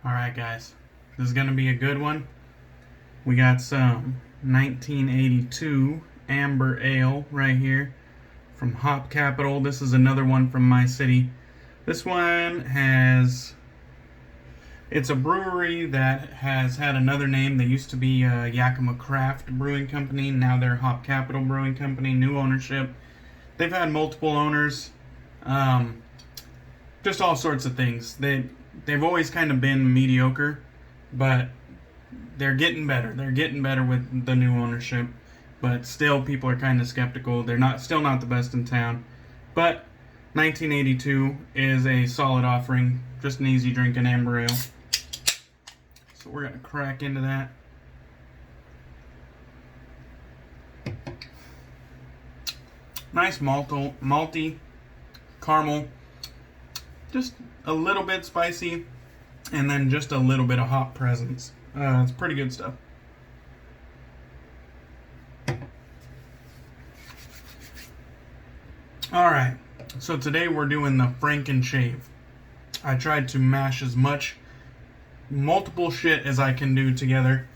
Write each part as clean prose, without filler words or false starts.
Alright guys, this is going to be a good one. We got some 1982 Amber Ale right here from Hop Capital. This is another one from my city. This one it's a brewery that has had another name. They used to be Yakima Craft Brewing Company. Now they're Hop Capital Brewing Company, new ownership. They've had multiple owners. Just all sorts of things. They've always kind of been mediocre, but they're getting better. They're getting better with the new ownership, but still people are kind of skeptical. They're still not the best in town, but 1982 is a solid offering. Just an easy drinking amber ale. So we're gonna crack into that. Nice malty caramel. Just a little bit spicy, and then just a little bit of hop presence. It's pretty good stuff. Alright, so today we're doing the FrankenShave. I tried to mash as much multiple shit as I can do together,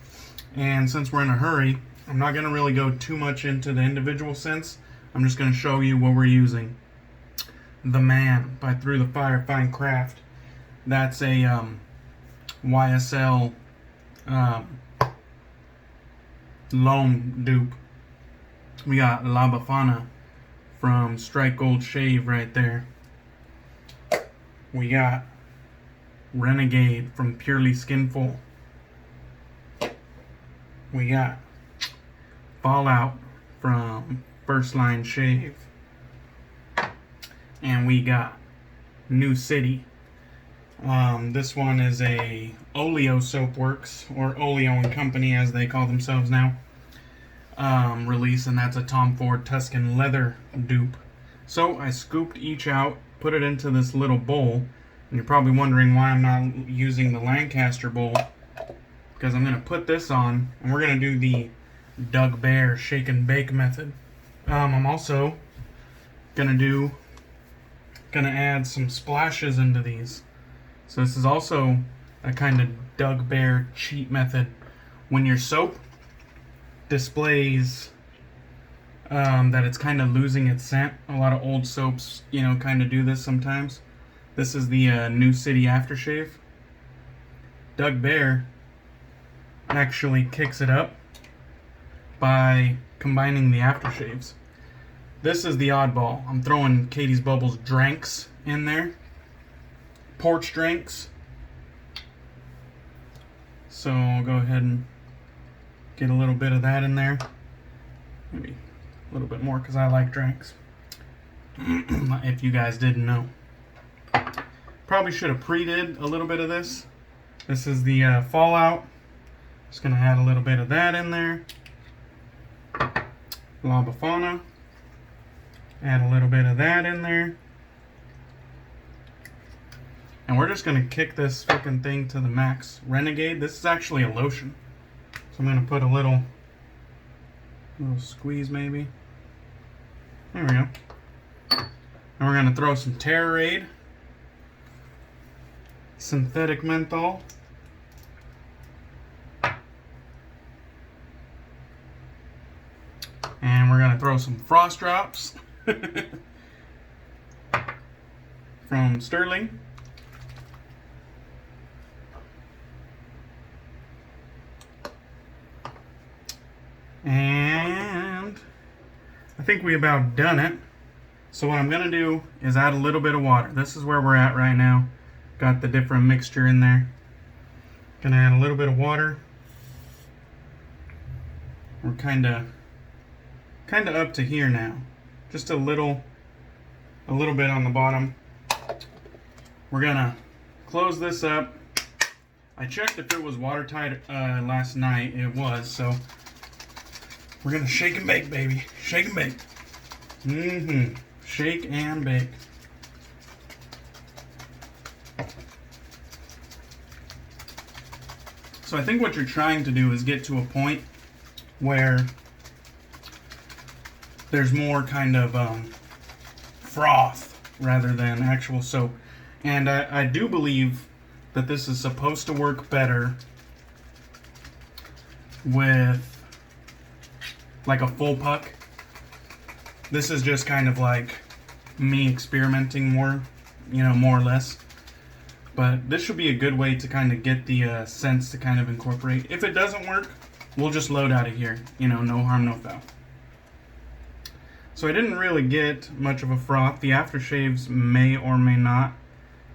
and since we're in a hurry, I'm not going to really go too much into the individual scents. I'm just going to show you what we're using. The Mann by Through the Fire Fine Craft. That's a YSL loam dupe. We got La Befana from Strike Gold Shave right there. We got Renegade from Purely Skinful. We got Fallout from First Line Shave. And we got New City. This one is a Oleo Soapworks, or Oleo and Company as they call themselves now, release, and that's a Tom Ford Tuscan leather dupe. So I scooped each out, put it into this little bowl, and you're probably wondering why I'm not using the Lancaster bowl, because I'm going to put this on, and we're going to do the Doug Bear shake and bake method. I'm also going to add some splashes into these. So this is also a kind of Doug Bear cheat method. When your soap displays that it's kind of losing its scent, a lot of old soaps, kind of do this sometimes. This is the New City Aftershave. Doug Bear actually kicks it up by combining the aftershaves. This is the oddball. I'm throwing Catie's Bubbles drinks in there. Porch drinks. So I'll go ahead and get a little bit of that in there. Maybe a little bit more because I like drinks. If you guys didn't know. Probably should have pre-did a little bit of this. This is the Fallout. Just going to add a little bit of that in there. La Befana. Add a little bit of that in there. And we're just going to kick this fucking thing to the max. Renegade, this is actually a lotion. So I'm going to put a little squeeze maybe. There we go. And we're going to throw some Terrorade. Synthetic menthol. And we're going to throw some frost drops. From Stirling. And I think we about done it. So what I'm going to do is add a little bit of water. This is where we're at right now. Got the different mixture in there. Gonna add a little bit of water. We're kind of up to here now. Just a little bit on the bottom. We're gonna close this up. I checked if it was watertight last night. It was, so we're gonna shake and bake, baby. Shake and bake. Shake and bake. So I think what you're trying to do is get to a point where there's more kind of froth rather than actual soap. And I do believe that this is supposed to work better with like a full puck. This is just kind of like me experimenting more, you know, more or less. But this should be a good way to kind of get the scents to kind of incorporate. If it doesn't work, we'll just load out of here. You know, no harm, no foul. So I didn't really get much of a froth. The aftershaves may or may not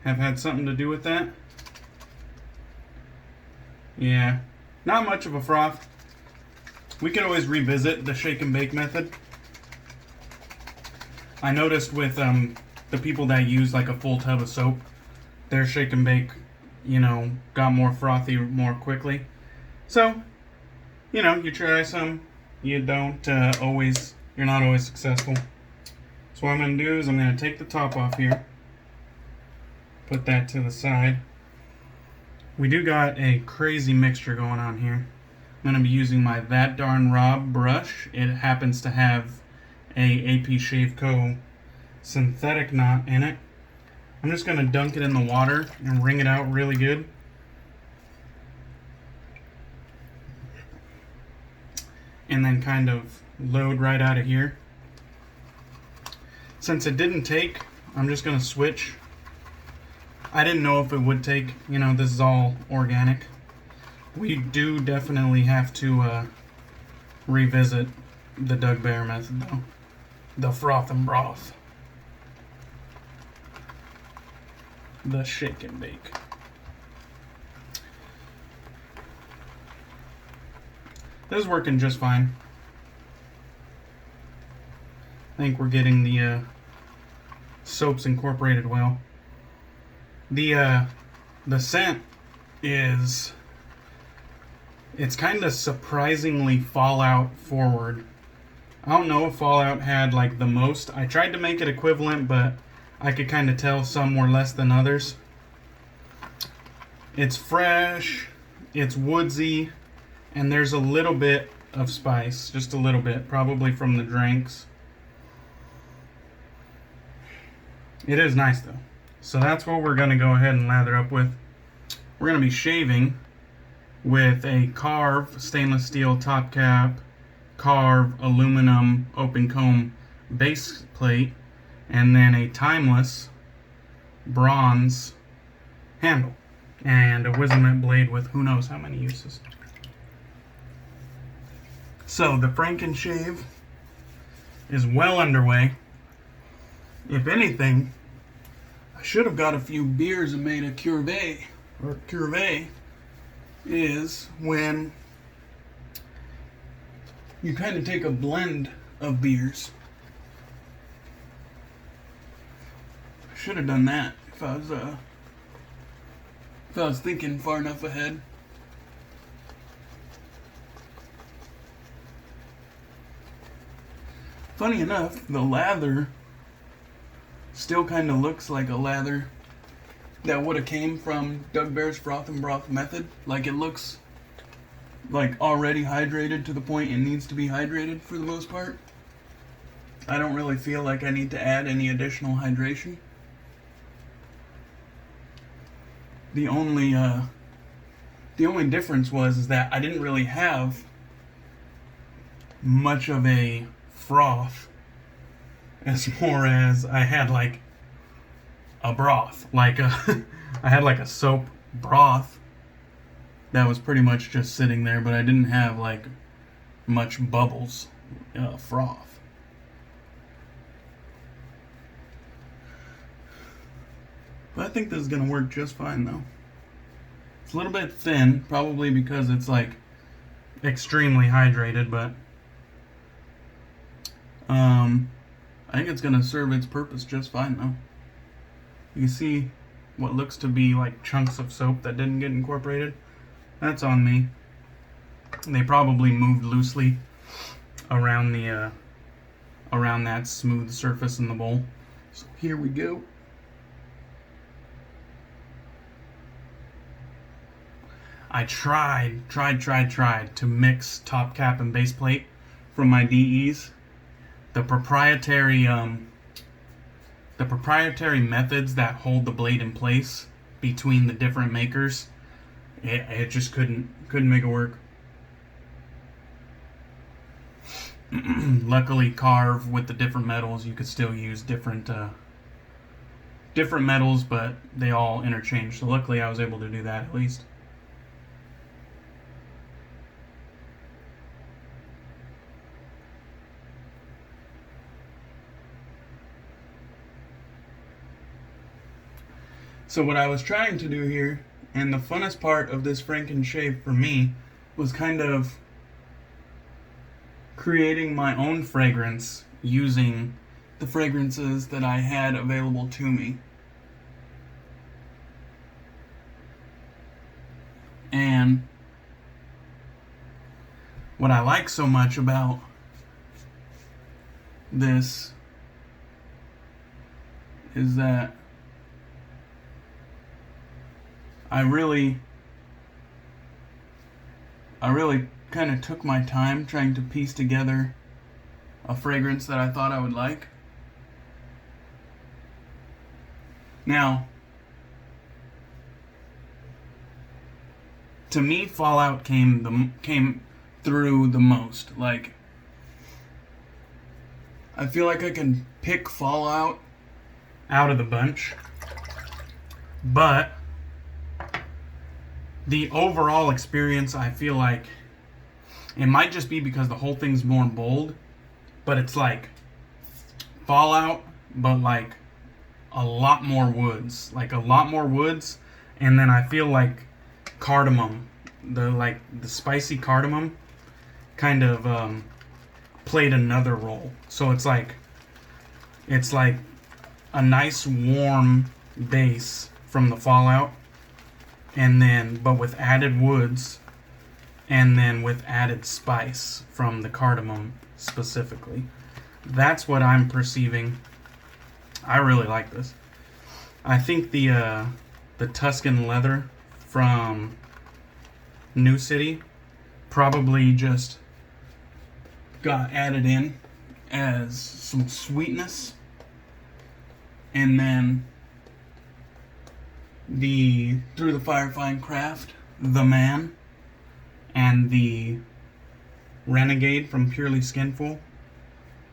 have had something to do with that. Yeah, not much of a froth. We can always revisit the shake and bake method. I noticed with the people that use like a full tub of soap, their shake and bake, you know, got more frothy more quickly. So, you know, you try some, you don't always, you're not always successful. So what I'm going to do is I'm going to take the top off here, put that to the side. We do got a crazy mixture going on here. I'm going to be using my That Darn Rob brush. It happens to have a APSC Co. synthetic knot in it. I'm just going to dunk it in the water and wring it out really good. And then kind of load right out of here. Since it didn't take, I'm just going to switch. I didn't know if it would take, you know, this is all organic. We do definitely have to revisit the Doug Bear method though. The froth and broth. The shake and bake. This is working just fine. I think we're getting the soaps incorporated well. The scent is, it's kind of surprisingly Fallout forward. I don't know if Fallout had like the most. I tried to make it equivalent, but I could kind of tell some were less than others. It's fresh, it's woodsy, and there's a little bit of spice, just a little bit, probably from the drinks. It is nice though. So that's what we're going to go ahead and lather up with. We're going to be shaving with a Karve stainless steel top cap, Karve aluminum open comb base plate, and then a timeless bronze handle, and a Wizamet Blade with who knows how many uses. So the FrankenShave is well underway. If anything, I should have got a few beers and made a Karve. Or Karve is when you kind of take a blend of beers. I should have done that if I was thinking far enough ahead. Funny enough, the lather still kind of looks like a lather that would have came from Doug Bear's froth and broth method. Like it looks like already hydrated to the point it needs to be hydrated for the most part. I don't really feel like I need to add any additional hydration. The only difference was that I didn't really have much of a froth, as more as I had like a broth, like I had like a soap broth that was pretty much just sitting there, but I didn't have like much bubbles, froth. But I think this is gonna work just fine though. It's a little bit thin, probably because it's like extremely hydrated, but I think it's gonna serve its purpose just fine though. You can see what looks to be like chunks of soap that didn't get incorporated. That's on me. They probably moved loosely around the around that smooth surface in the bowl. So here we go. I tried to mix top cap and base plate from my DEs. The proprietary methods that hold the blade in place between the different makers. It just couldn't make it work. Luckily, Karve, with the different metals, you could still use different metals, but they all interchange. So luckily, I was able to do that at least. So what I was trying to do here, and the funnest part of this FrankenShave for me, was kind of creating my own fragrance using the fragrances that I had available to me. And what I like so much about this is that I really kind of took my time trying to piece together a fragrance that I thought I would like. Now, to me, Fallout came through the most. Like, I feel like I can pick Fallout out of the bunch, but the overall experience, I feel like, it might just be because the whole thing's more bold, but it's like Fallout, but like a lot more woods. Like a lot more woods, and then I feel like cardamom, the spicy cardamom kind of played another role. So it's like a nice warm base from the Fallout, and then but with added woods, and then with added spice from the cardamom specifically. That's what I'm perceiving. I really like this. I think the Tuscan leather from New City probably just got added in as some sweetness, and then the Through the Firefine Craft, the Mann, and the Renegade from Purely Skinful,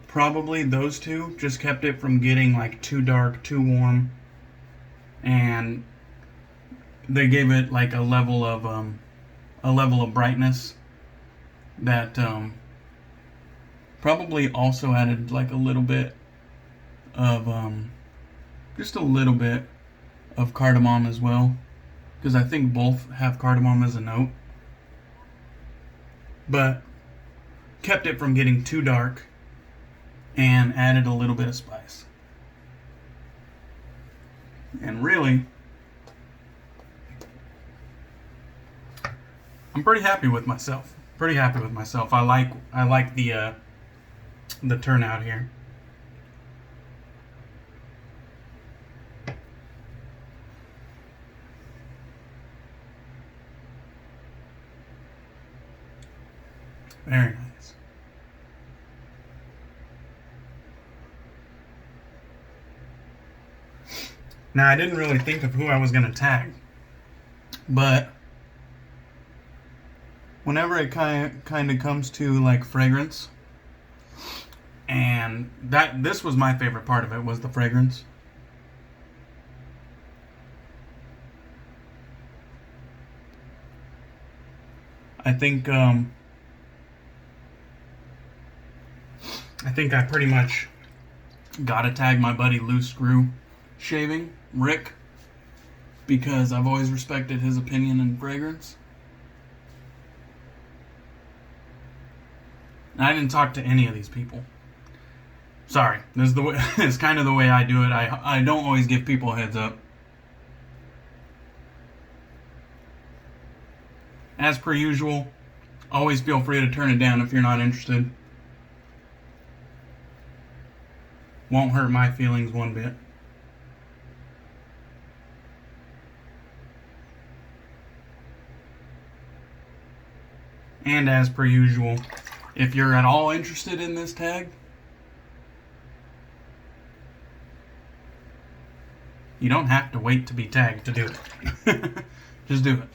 probably those two just kept it from getting like too dark, too warm, and they gave it like a level of brightness that probably also added like a little bit of just a little bit of cardamom as well, because I think both have cardamom as a note, but kept it from getting too dark and added a little bit of spice. And really, I'm pretty happy with myself. I like the turnout here. Very nice. Now, I didn't really think of who I was going to tag, but whenever it kind of comes to like fragrance, and this was my favorite part of it, was the fragrance. I think I pretty much gotta tag my buddy Loose Screw Shaving, Rick, because I've always respected his opinion in fragrance. And I didn't talk to any of these people. Sorry, this is the way. It's kind of the way I do it. I don't always give people a heads up. As per usual, always feel free to turn it down if you're not interested. Won't hurt my feelings one bit. And as per usual, if you're at all interested in this tag, You don't have to wait to be tagged to do it. Just do it.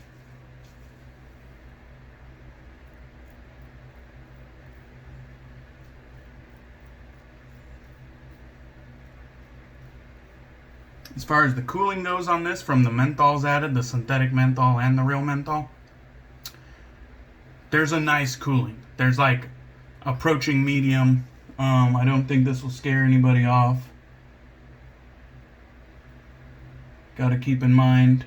As far as the cooling goes on this, from the menthols added, the synthetic menthol and the real menthol, there's a nice cooling. There's like approaching medium. I don't think this will scare anybody off. Gotta keep in mind,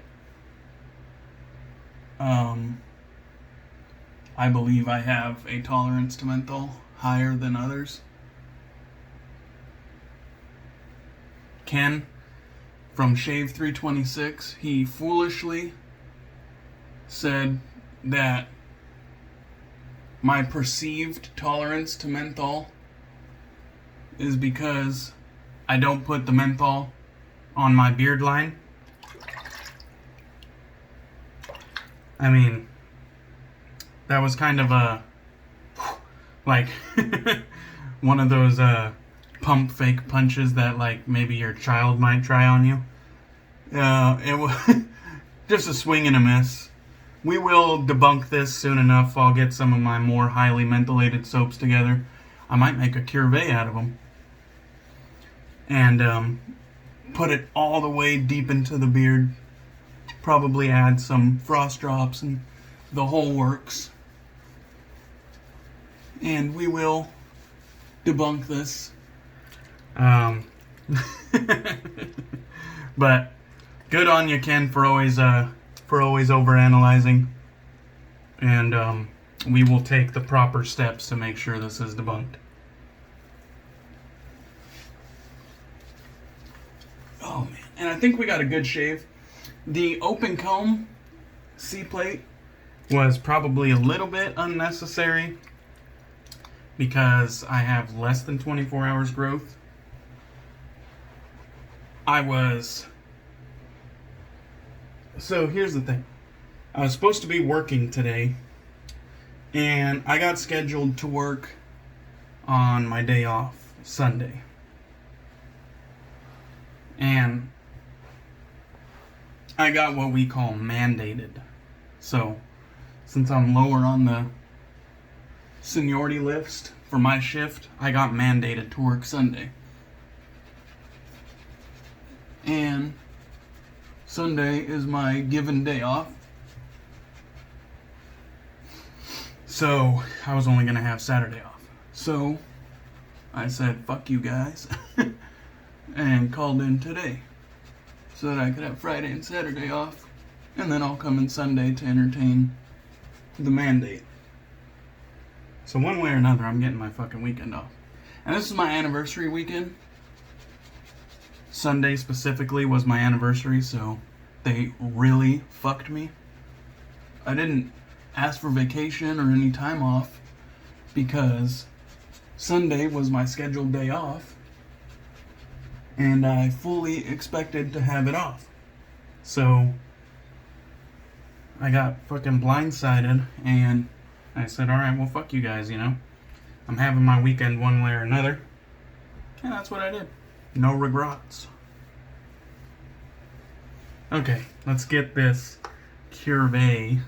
I believe I have a tolerance to menthol higher than others. Ken from Shave 326, he foolishly said that my perceived tolerance to menthol is because I don't put the menthol on my beard line. I mean, that was kind of a, like, one of those pump fake punches that, like, maybe your child might try on you. It was just a swing and a miss. We will debunk this soon enough. I'll get some of my more highly mentholated soaps together. I might make a Karve out of them. And put it all the way deep into the beard. Probably add some frost drops and the whole works. And we will debunk this. But good on you, Ken, for always overanalyzing. And we will take the proper steps to make sure this is debunked. Oh man, and I think we got a good shave. The open comb C-plate was probably a little bit unnecessary because I have less than 24 hours growth. So here's the thing. I was supposed to be working today, and I got scheduled to work on my day off, Sunday. And I got what we call mandated. So, since I'm lower on the seniority list for my shift, I got mandated to work Sunday. And Sunday is my given day off. So, I was only going to have Saturday off. So, I said, fuck you guys. And called in today. So that I could have Friday and Saturday off. And then I'll come in Sunday to entertain the mandate. So one way or another, I'm getting my fucking weekend off. And this is my anniversary weekend. Sunday specifically was my anniversary, so they really fucked me. I didn't ask for vacation or any time off because Sunday was my scheduled day off. And I fully expected to have it off. So I got fucking blindsided and I said, alright, well fuck you guys, you know. I'm having my weekend one way or another. And that's what I did. No regrets. Okay, let's get this Karve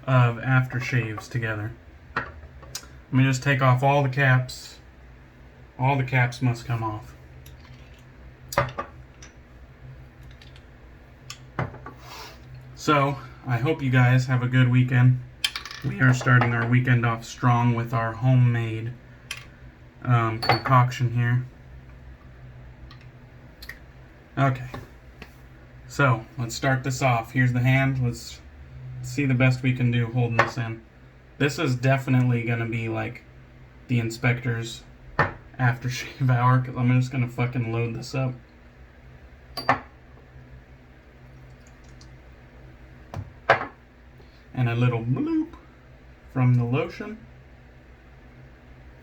of aftershaves together. Let me just take off all the caps. All the caps must come off. So, I hope you guys have a good weekend. We are starting our weekend off strong with our homemade concoction here. Okay. So, let's start this off. Here's the hand. Let's see the best we can do holding this in. This is definitely going to be like the inspector's aftershave hour, because I'm just going to fucking load this up. And a little bloop from the lotion.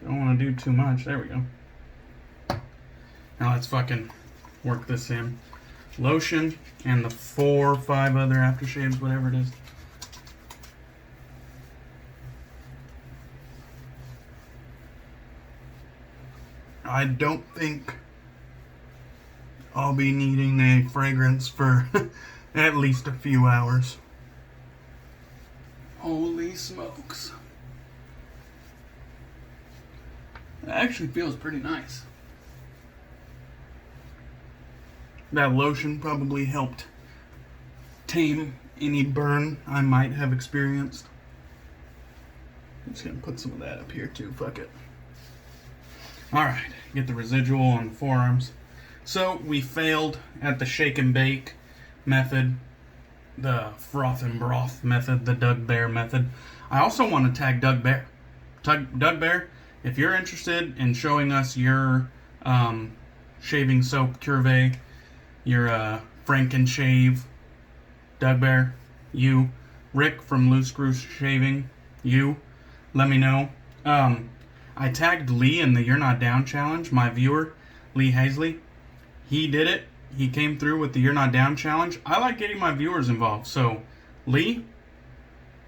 Don't want to do too much. There we go. Now let's fucking work this in. Lotion and the 4 or 5 other aftershaves, whatever it is. I don't think I'll be needing a fragrance for at least a few hours. Holy smokes. It actually feels pretty nice. That lotion probably helped tame any burn I might have experienced. I'm just gonna put some of that up here too, fuck it. Alright, get the residual on the forearms. So we failed at the shake and bake method, the froth and broth method, the Doug Bear method. I also want to tag Doug Bear. Doug Bear, if you're interested in showing us your shaving soap Karve, your FrankenShave, Doug Bear, you, Rick from Loose Screw Shaving, you, let me know. I tagged Lee in the You're Not Down challenge, my viewer, Lee Hazley. He did it. He came through with the You're Not Down challenge. I like getting my viewers involved. So, Lee,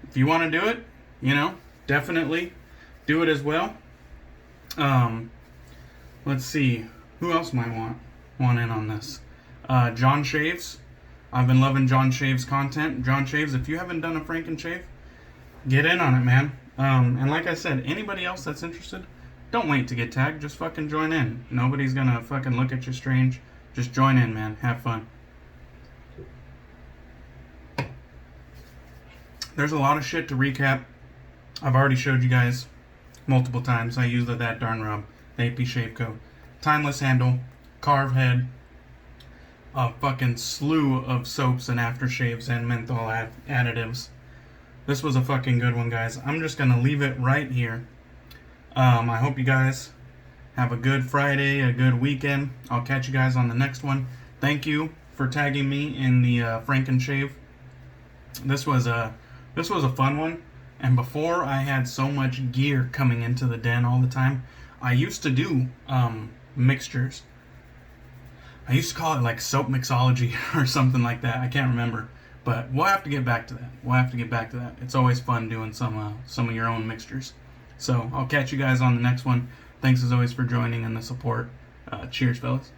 if you want to do it, you know, definitely do it as well. Let's see. Who else might want in on this? John Shaves. I've been loving John Shaves' content. John Shaves, if you haven't done a FrankenShave, get in on it, man. And like I said, anybody else that's interested, don't wait to get tagged. Just fucking join in. Nobody's gonna fucking look at you strange. Just join in, man. Have fun. There's a lot of shit to recap. I've already showed you guys multiple times. I used that darn rub, the AP Shave Co. Timeless handle, Karve head, a fucking slew of soaps and aftershaves and menthol additives. This was a fucking good one, guys. I'm just gonna leave it right here. I hope you guys have a good Friday, a good weekend. I'll catch you guys on the next one. Thank you for tagging me in the FrankenShave. This was a fun one. And before I had so much gear coming into the den all the time, I used to do mixtures. I used to call it like soap mixology or something like that. I can't remember. But we'll have to get back to that. It's always fun doing some of your own mixtures. So I'll catch you guys on the next one. Thanks as always for joining and the support. Cheers, fellas.